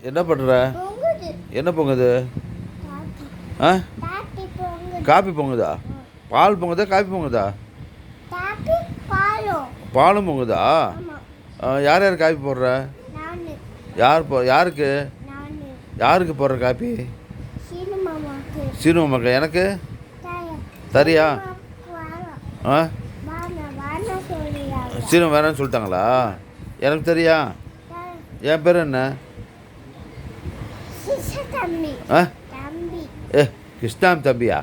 என்ன பண்ணுற? என்ன பொங்குது? ஆ, காப்பி பொங்குதா? பால் பொங்குதா காப்பி பொங்குதா? பாலும் பொங்குதா? யார் யார் காப்பி போடுற? யாருக்கு யாருக்கு போடுற காப்பி? சீனு மாமாக்கா. எனக்கு சரியா? ஆ, சீனு வேணான்னு சொல்லிட்டாங்களா? எனக்கு தெரியா? என் பேர் என்ன? ஆ, ஏ, கிருஷ்ணாம் தம்பியா?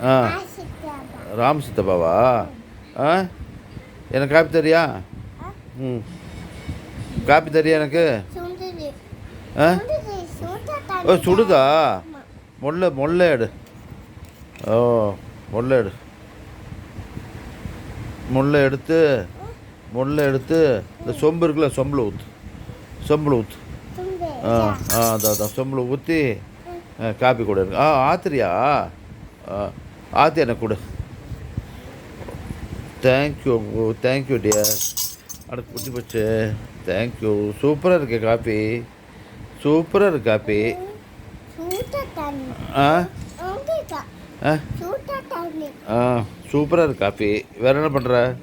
ஆ, ராம் சித்தப்பாவா? ஆ, எனக்கு காப்பி தெரியா? ம், காப்பி தெரியா எனக்கு? ஆ, ஓ, சுடுதா? முல்லை எடு. ஓ, முல்லை எடு. முல்லை எடுத்து இந்த சொம்பு இருக்குல்ல, சொம்பில் ஊற்று. ஆ, அதான் சொம்பில் ஊற்றி காப்பி கொடு. ஆத்திரியா? ஆற்றி எனக்கு கொடு. Thank you dear. அடுத்து குட்டி போச்சு. தேங்க்யூ. சூப்பராக இருக்கு காப்பி. சூப்பராக இருக்கு காப்பி. ஆ, சூப்பராக இருக்கு காப்பி. வேற என்ன பண்ணுற?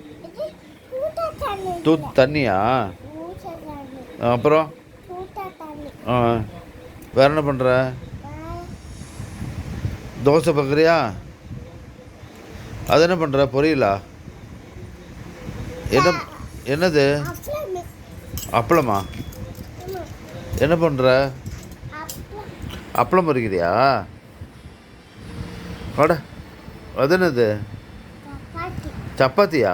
தண்ணியா? அப்புறம் வேற என்ன பண்ணுற? தோசை பார்க்குறியா? அது என்ன பண்ணுற? பொரியலா? என்னது? அப்பளமா? என்ன பண்ணுற? அப்பளம் பொரிக்கிறியா? அட, அது என்னது? சப்பாத்தியா?